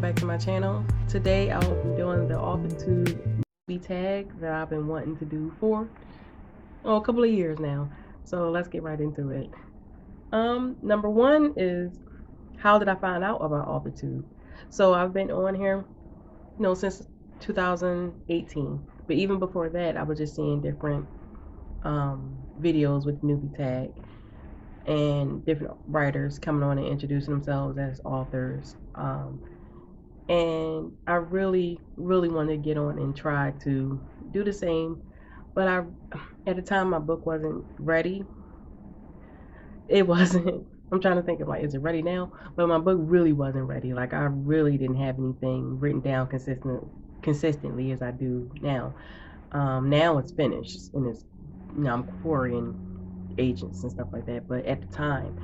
back to my channel. Today I'll be doing the Authortube Newbie Tag that I've been wanting to do for a couple of years now. So let's get right into it. Number one is, how did I find out about Authortube? So I've been on here, since 2018. But even before that, I was just seeing different videos with Newbie Tag and different writers coming on and introducing themselves as authors. And I really wanted to get on and try to do the same, but at the time my book wasn't ready. It wasn't. I'm trying to think of, like, is it ready now? But my book really wasn't ready. Like, I really didn't have anything written down consistently as I do now. Now it's finished, and it's, I'm querying agents and stuff like that. But at the time,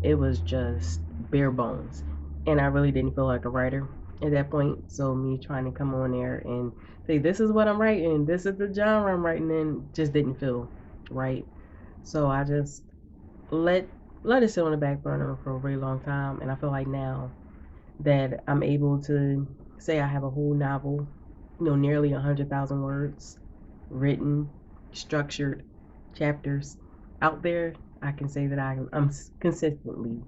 it was just bare bones, and I really didn't feel like a writer at that point. So me trying to come on there and say, this is what I'm writing, this is the genre I'm writing in, just didn't feel right. So I just let it sit on the back burner for a really long time. And I feel like now that I'm able to say I have a whole novel, nearly 100,000 words written, structured chapters out there, I can say that I'm consistently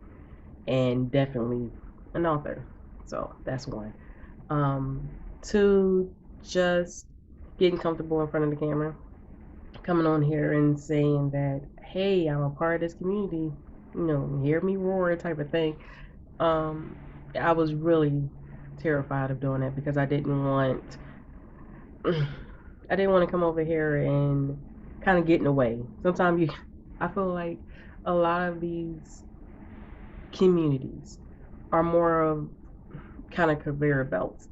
and definitely an author. So that's one. Two, just getting comfortable in front of the camera, coming on here and saying that, hey, I'm a part of this community, hear me roar type of thing. I was really terrified of doing that because I didn't want to come over here and kind of get in the way. Sometimes I feel like a lot of these communities are more of kind of conveyor belts.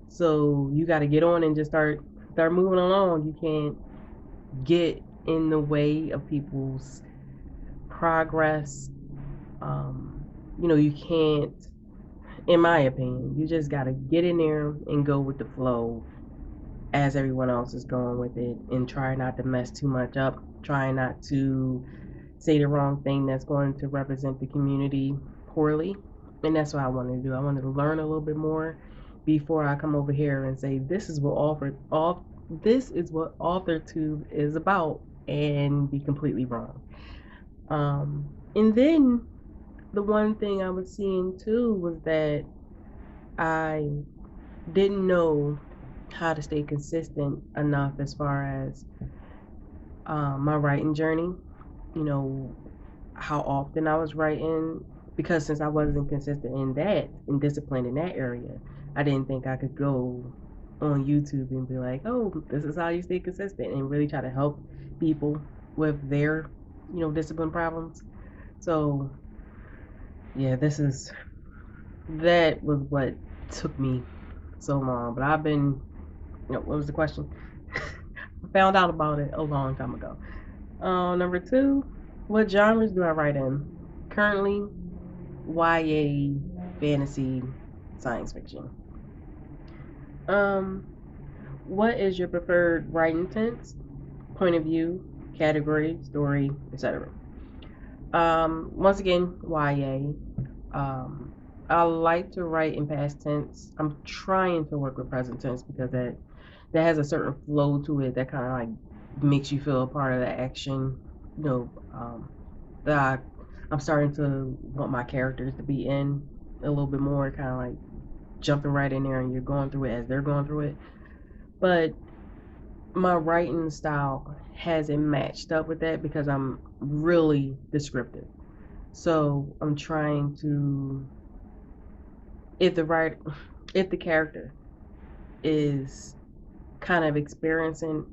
So you got to get on and just start moving along. You can't get in the way of people's progress. You can't, in my opinion, you just got to get in there and go with the flow as everyone else is going with it, and try not to mess too much up, try not to say the wrong thing that's going to represent the community poorly. And that's what I wanted to do. I wanted to learn a little bit more before I come over here and say, this is what Authortube is about, and be completely wrong. And then the one thing I was seeing too was that I didn't know how to stay consistent enough as far as my writing journey. How often I was writing, because since I wasn't consistent in that and disciplined in that area, I didn't think I could go on YouTube and be like, oh, this is how you stay consistent, and really try to help people with their discipline problems. So yeah, that was what took me so long. But I've been, what was the question? I found out about it a long time ago. Number two, what genres do I write in? Currently, YA, fantasy, science fiction. What is your preferred writing tense, point of view, category, story, etc.? Once again, YA. I like to write in past tense. I'm trying to work with present tense because that has a certain flow to it that kind of like makes you feel a part of the action. That I'm starting to want my characters to be in a little bit more, kind of like jumping right in there and you're going through it as they're going through it. But my writing style hasn't matched up with that because I'm really descriptive. So I'm trying to, if the character is kind of experiencing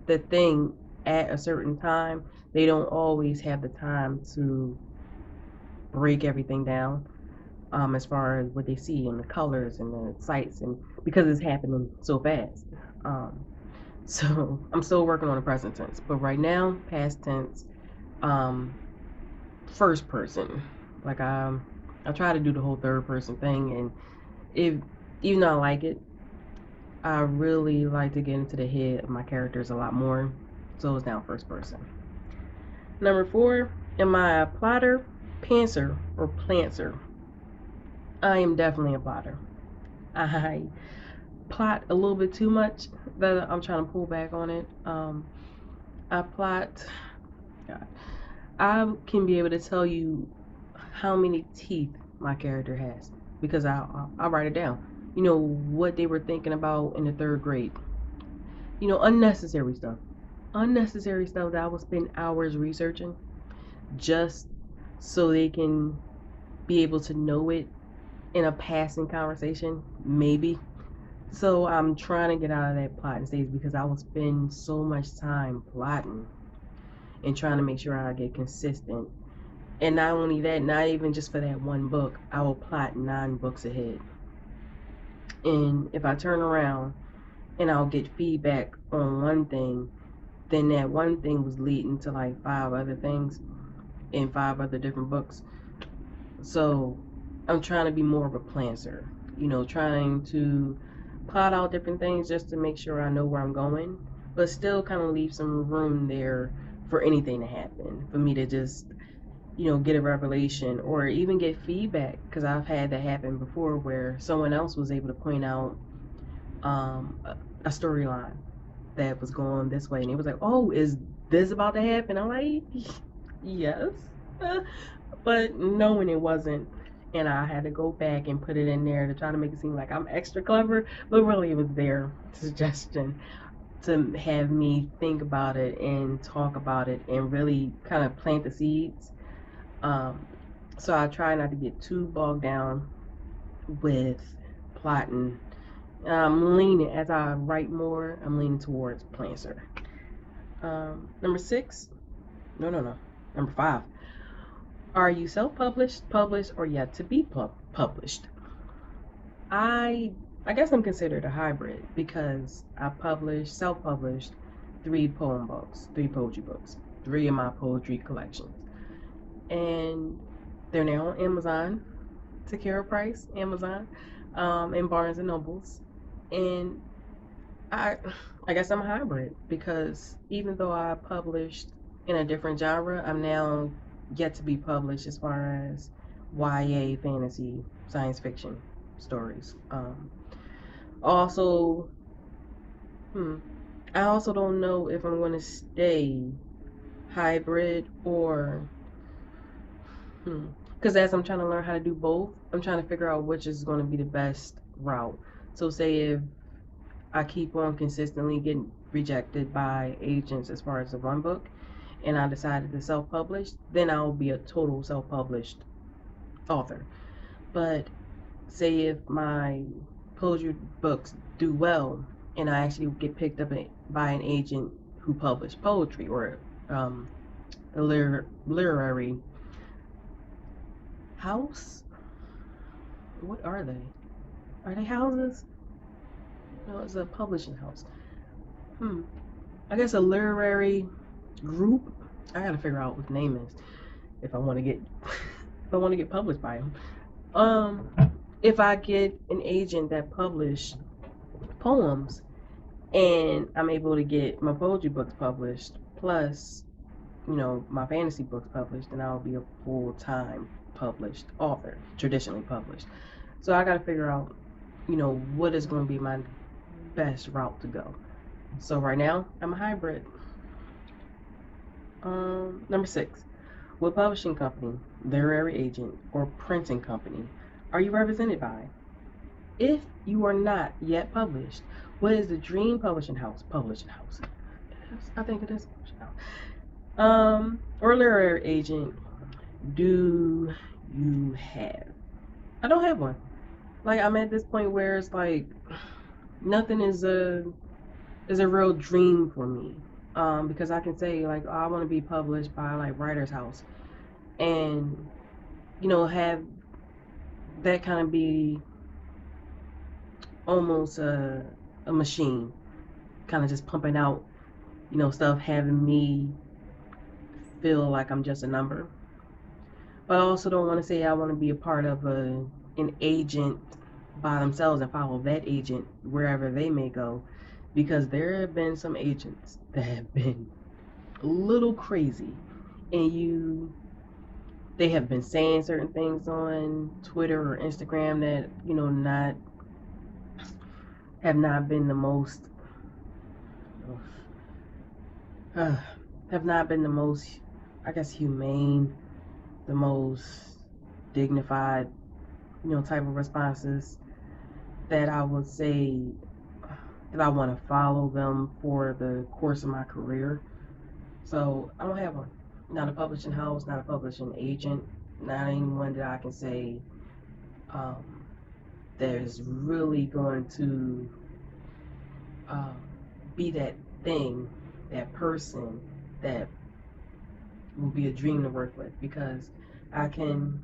the thing at a certain time, they don't always have the time to break everything down, as far as what they see and the colors and the sights, and because it's happening so fast. So I'm still working on the present tense, but right now, past tense, first person. Like I try to do the whole third person thing, and even though I like it, I really like to get into the head of my characters a lot more. So it's now first person. Number four, am I a plotter, pantser, or plantser? I am definitely a plotter. I plot a little bit too much that I'm trying to pull back on it. I plot, God, I can be able to tell you how many teeth my character has because I'll write it down. You know, what they were thinking about in the third grade. You know, unnecessary stuff. Unnecessary stuff that I would spend hours researching just so they can be able to know it in a passing conversation, maybe. So I'm trying to get out of that plotting stage because I will spend so much time plotting and trying to make sure I get consistent. And not only that, not even just for that one book, I will plot 9 books ahead. And if I turn around and I'll get feedback on one thing, then that one thing was leading to like 5 other things in 5 other different books. So I'm trying to be more of a planner, you know, trying to plot out different things just to make sure I know where I'm going, but still kind of leave some room there for anything to happen, for me to just, you know, get a revelation or even get feedback, because I've had that happen before where someone else was able to point out a storyline that was going this way, and it was like, oh, is this about to happen? I'm like, yes. But knowing it wasn't, and I had to go back and put it in there to try to make it seem like I'm extra clever, but really it was their suggestion to have me think about it and talk about it and really kind of plant the seeds. Um, so I try not to get too bogged down with plotting. I'm leaning, as I write more, I'm leaning towards planner. Number 6, no, number 5. Are you self-published, published, or yet to be published? I I guess I'm considered a hybrid because I published, self-published 3 poem books, 3 poetry books, 3 of my poetry collections, and they're now on Amazon, Takara Price, Amazon, and Barnes and Nobles, and I I guess I'm a hybrid because even though I published in a different genre, I'm now yet to be published as far as YA, fantasy, science fiction stories. Also, hmm, I also don't know if I'm going to stay hybrid or because as I'm trying to learn how to do both, I'm trying to figure out which is going to be the best route. So say if I keep on consistently getting rejected by agents as far as the one book, and I decided to self-publish, then I'll be a total self-published author. But say if my poetry books do well, and I actually get picked up by an agent who published poetry or a literary house, what are they? Are they houses? No, it's a publishing house. I guess a literary group. I gotta figure out what the name is if I want to get if I want to get published by them. If I get an agent that publish poems and I'm able to get my poetry books published plus, you know, my fantasy books published, then I'll be a full-time published author, traditionally published. So I gotta figure out, you know, what is going to be my best route to go. So right now I'm a hybrid. Number 6. What publishing company, literary agent, or printing company are you represented by? If you are not yet published, what is the dream publishing house? Publishing house. I think it is publishing house. Or literary agent do you have? I don't have one. Like I'm at this point where it's like nothing is a real dream for me. Because I can say like, oh, I want to be published by like Writer's House, and you know, have that kind of be almost a machine, kind of just pumping out, you know, stuff, having me feel like I'm just a number. But I also don't want to say I want to be a part of an agent by themselves and follow that agent wherever they may go, because there have been some agents that have been a little crazy, and they have been saying certain things on Twitter or Instagram that, you know, not have not been the most, uh, have not been the most, I guess, humane, the most dignified, type of responses that I would say that I want to follow them for the course of my career. So I don't have one. Not a publishing house, not a publishing agent, not anyone that I can say um, that is really going to uh, be that thing, that person that will be a dream to work with. Because I can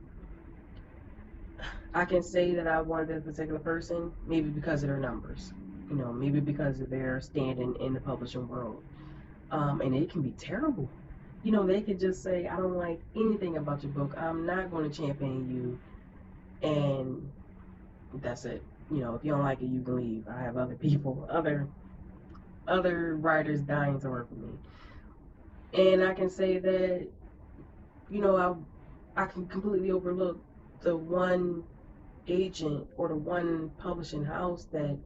I can say that I wanted this particular person maybe because of their numbers, maybe because of their standing in the publishing world. And it can be terrible. They could just say, I don't like anything about your book. I'm not going to champion you. And that's it. If you don't like it, you can leave. I have other people, other writers dying to work with me. And I can say that, I can completely overlook the one agent or the one publishing house that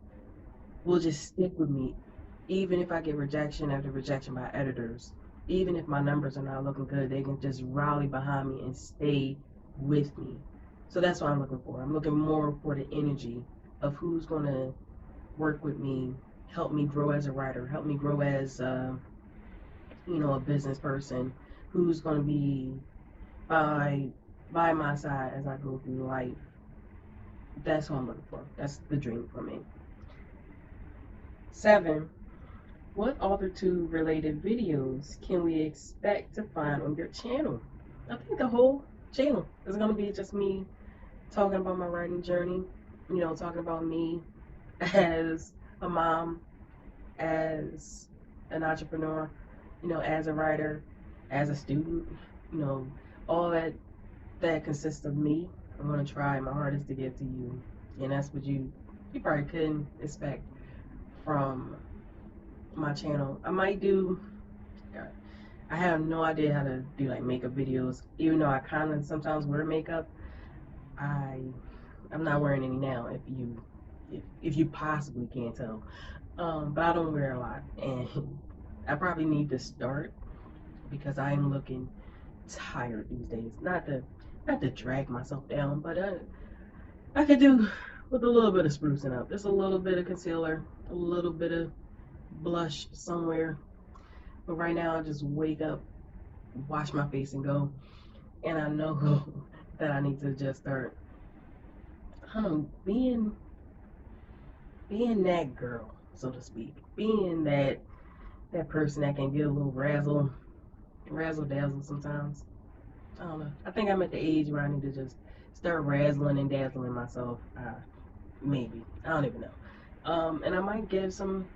will just stick with me, even if I get rejection after rejection by editors. Even if my numbers are not looking good, they can just rally behind me and stay with me. So that's what I'm looking for. I'm looking more for the energy of who's going to work with me, help me grow as a writer, help me grow as, a business person, who's going to be by by my side as I go through life. That's what I'm looking for. That's the dream for me. 7. What Authortube related videos can we expect to find on your channel? I think the whole channel is going to be just me talking about my writing journey, talking about me as a mom, as an entrepreneur, as a writer, as a student, all that consists of me. I'm going to try my hardest to get to you. And that's what you probably couldn't expect from my channel. I have no idea how to do like makeup videos, even though I kind of sometimes wear makeup. I'm not wearing any now, if you possibly can't tell. But I don't wear a lot, and I probably need to start because I am looking tired these days. Not to drag myself down, but I could do with a little bit of sprucing up. Just a little bit of concealer, a little bit of blush somewhere. But right now, I just wake up, wash my face, and go. And I know that I need to just start, being that girl, so to speak, being that person that can get a little razzle dazzle sometimes. I don't know. I think I'm at the age where I need to just start razzling and dazzling myself. Maybe. I don't even know. And I might give some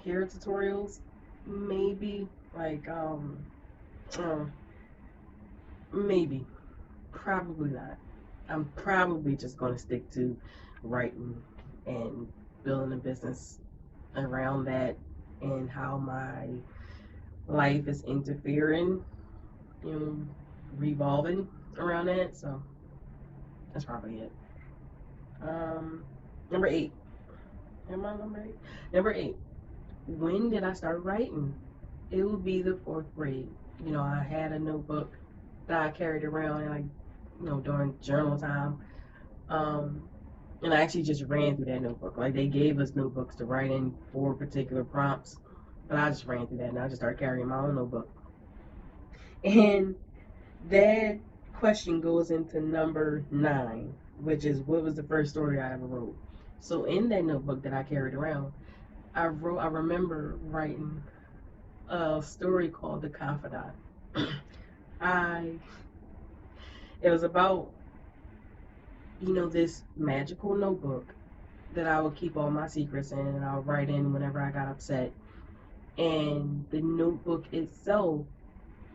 hair tutorials. Maybe. Like, maybe. Probably not. I'm probably just going to stick to writing and building a business around that and how my life is interfering, revolving around that. So that's probably it. Number 8. Am I number 8? Number 8. When did I start writing? It would be the 4th grade. I had a notebook that I carried around and during journal time. And I actually just ran through that notebook. Like, they gave us notebooks to write in for particular prompts, but I just ran through that and I just started carrying my own notebook. And that question goes into number 9, which is, what was the first story I ever wrote? So in that notebook that I carried around, I remember writing a story called The Confidant. It was about, this magical notebook that I would keep all my secrets in and I would write in whenever I got upset. And the notebook itself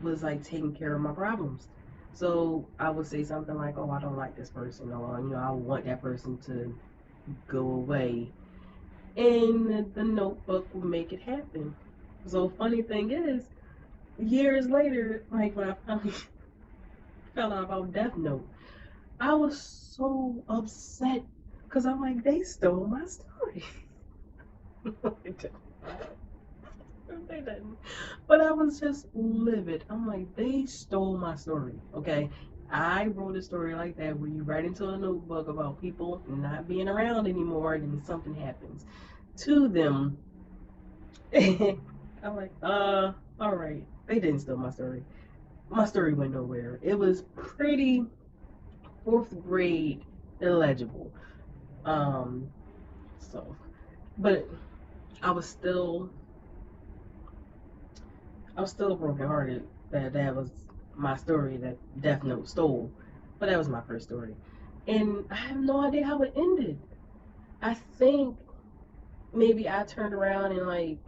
was like taking care of my problems. So I would say something like, oh, I don't like this person, or, I want that person to go away. And the notebook would make it happen. So funny thing is, years later, like when I finally found out about Death Note, I was so upset because I'm like, they stole my story. They didn't. They didn't. But I was just livid. I'm like, they stole my story, okay? I wrote a story like that where you write into a notebook about people not being around anymore and then something happens to them. I'm like, all right. They didn't steal my story. My story went nowhere. It was pretty fourth grade illegible. Um, so, but I was still, I was still brokenhearted that that was my story that Death Note stole. But that was my first story, and I have no idea how it ended. I think maybe I turned around and like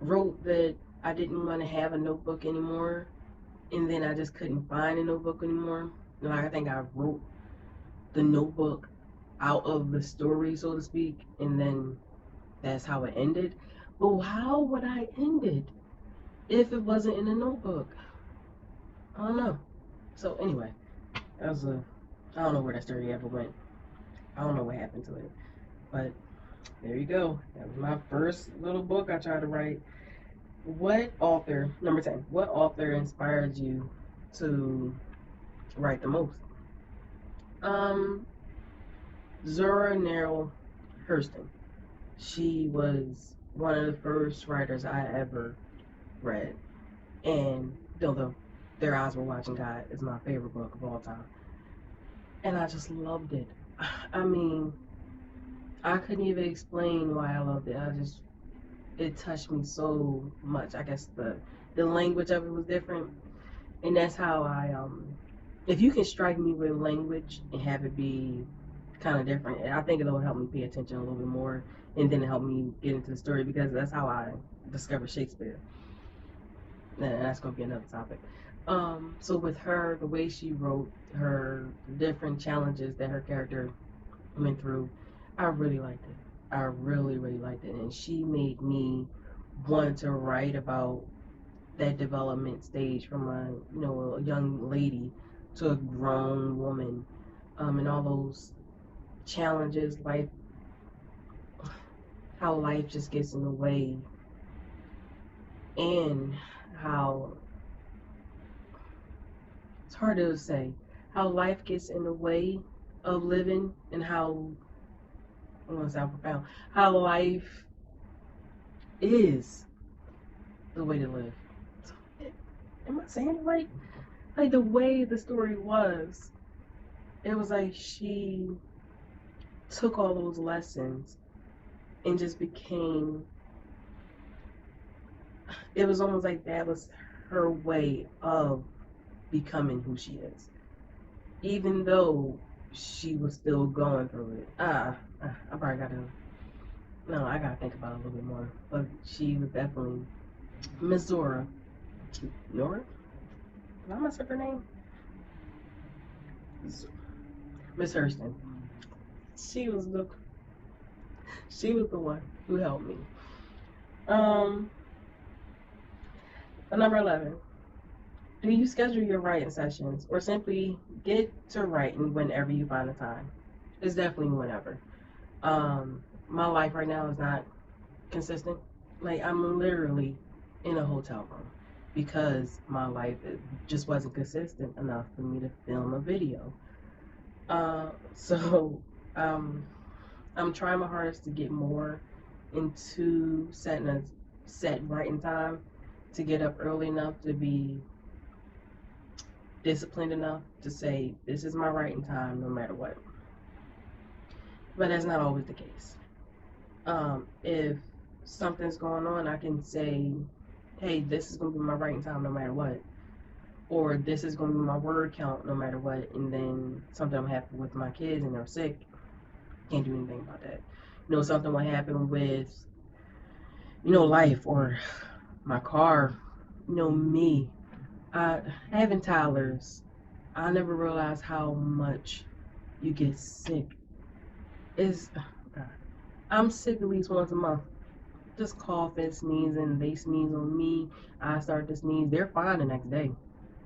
wrote that I didn't want to have a notebook anymore, and then I just couldn't find a notebook anymore. Like I think I wrote the notebook out of the story, so to speak, and then that's how it ended. But how would I end it if it wasn't in the notebook? I don't know. So anyway, that was a I don't know where that story ever went. I don't know what happened to it. But there you go. That was my first little book I tried to write. What author, number 10, what author inspired you to write the most? Um, Zora Neale Hurston. She was one of the first writers I ever read. And though Their Eyes Were Watching God is my favorite book of all time. And I just loved it. I mean, I couldn't even explain why I loved it. It touched me so much. I guess the language of it was different. And that's how if you can strike me with language and have it be kind of different, I think it'll help me pay attention a little bit more and then help me get into the story because that's how I discovered Shakespeare. And that's going to be another topic. So with her, the way she wrote her different challenges that her character went through, I really liked it. I really, really liked it. And she made me want to write about that development stage from a young lady to a grown woman, and all those challenges, how life just gets in the way, and how it's hard to say how life gets in the way of living, and how I want to sound profound, how life is the way to live. Am I saying it right? Like the way the story was, it was like she took all those lessons and just became, it was almost like that was her way of becoming who she is, even though she was still going through it. I probably gotta, no, I gotta think about it a little bit more, but she was definitely Miss Zora. Nora? Did I mess up her name? Miss Hurston. She was the she was the one who helped me. Um, Number 11. Do you schedule your writing sessions or simply get to writing whenever you find the time? It's definitely whenever. My life right now is not consistent. Like I'm literally in a hotel room because my life just wasn't consistent enough for me to film a video. So I'm trying my hardest to get more into setting a set writing time, to get up early enough to be disciplined enough to say this is my writing time no matter what. But that's not always the case. If something's going on, I can say, hey, this is going to be my writing time no matter what. Or this is going to be my word count no matter what. And then something will happen with my kids and they're sick. Can't do anything about that. Something will happen with, life or my car, me. Having toddlers, I never realized how much you get sick. I'm sick at least once a month. Just coughing, sneezing, they sneeze on me. I start to sneeze. They're fine the next day.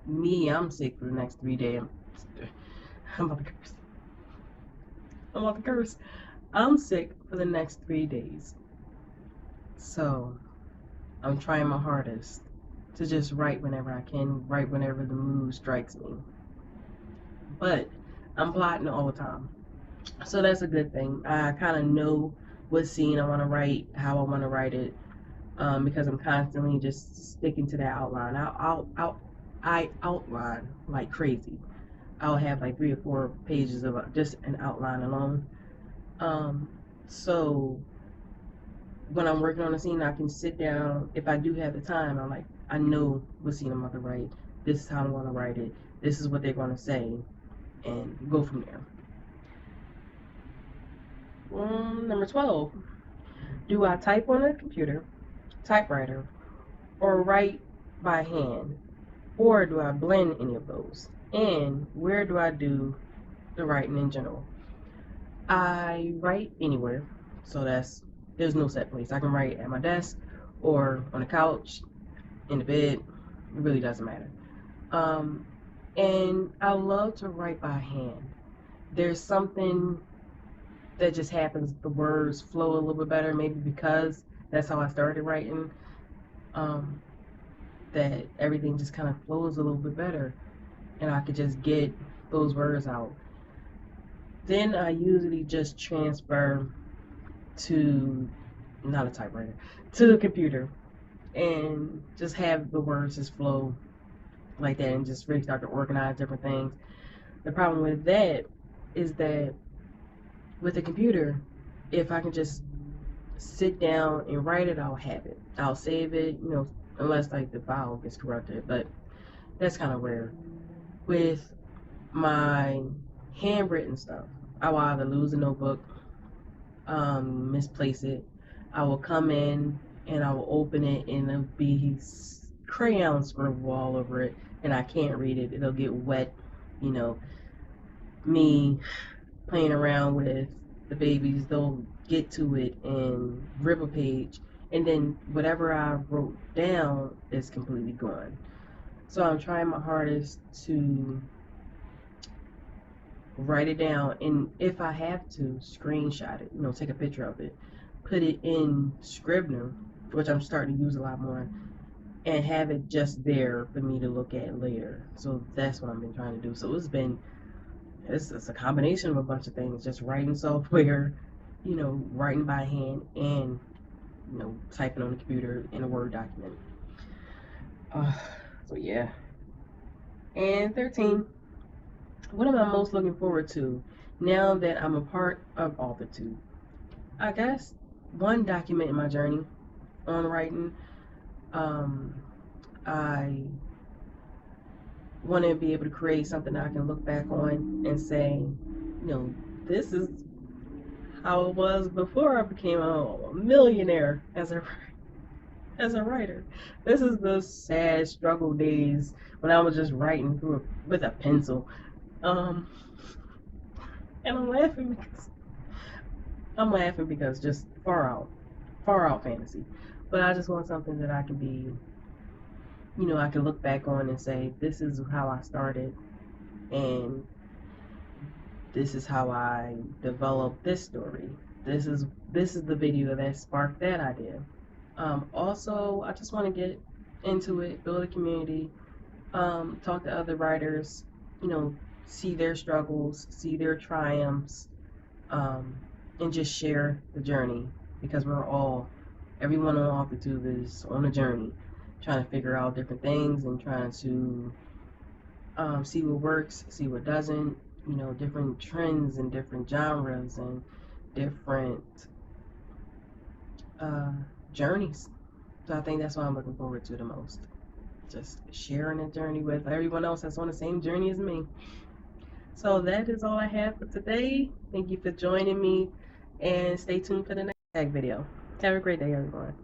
Me, I'm sick for the next 3 days. I'm about to curse. I'm about to curse. I'm sick for the next 3 days. So I'm trying my hardest to just write whenever I can, write whenever the mood strikes me. But I'm plotting all the time. So that's a good thing. I kind of know what scene I want to write, how I want to write it, because I'm constantly just sticking to that outline. I outline like crazy. I'll have like 3 or 4 pages of just an outline alone. So when I'm working on a scene, I can sit down. If I do have the time, I know what scene I'm going to write. This is how I want to write it. This is what they're going to say, and go from there. Number 12. Do I type on a computer, typewriter, or write by hand? Or do I blend any of those? And where do I do the writing in general? I write anywhere. So there's no set place. I can write at my desk or on the couch, in the bed. It really doesn't matter. And I love to write by hand. There's something that just happens. The words flow a little bit better, maybe because that's how I started writing. That everything just kind of flows a little bit better, and I could just get those words out. Then I usually just transfer to, not a typewriter, to the computer, and just have the words just flow like that, and just really start to organize different things. The problem with that is that with the computer, if I can just sit down and write it, I'll have it. I'll save it, unless like the file gets corrupted, but that's kind of rare. With my handwritten stuff, I will either lose a notebook, misplace it. I will come in and I will open it and it'll be crayon scribble all over it, and I can't read it. It'll get wet, me playing around with the babies, they'll get to it and rip a page, and then whatever I wrote down is completely gone. So I'm trying my hardest to write it down, and if I have to, screenshot it, take a picture of it, put it in Scrivener, which I'm starting to use a lot more, and have it just there for me to look at later. So that's what I've been trying to do. So it's a combination of a bunch of things, just writing software, writing by hand, and typing on the computer in a Word document. So yeah. And 13, what am I most looking forward to now that I'm a part of Authortube? I guess one, documenting my journey on writing. I want to be able to create something that I can look back on and say, this is how it was before I became a millionaire as a writer. This is the sad struggle days when I was just writing with a pencil. And I'm laughing because just far out fantasy. But I just want something that I can be, I can look back on and say, this is how I started, and this is how I developed this story. This is the video that sparked that idea. Also, I just want to get into it, build a community, talk to other writers, see their struggles, see their triumphs, and just share the journey, because everyone on Authortube is on a journey, trying to figure out different things and trying to see what works, see what doesn't, different trends and different genres and different journeys. So I think that's what I'm looking forward to the most. Just sharing a journey with everyone else that's on the same journey as me. So that is all I have for today. Thank you for joining me, and stay tuned for the next tag video. Have a great day, everyone.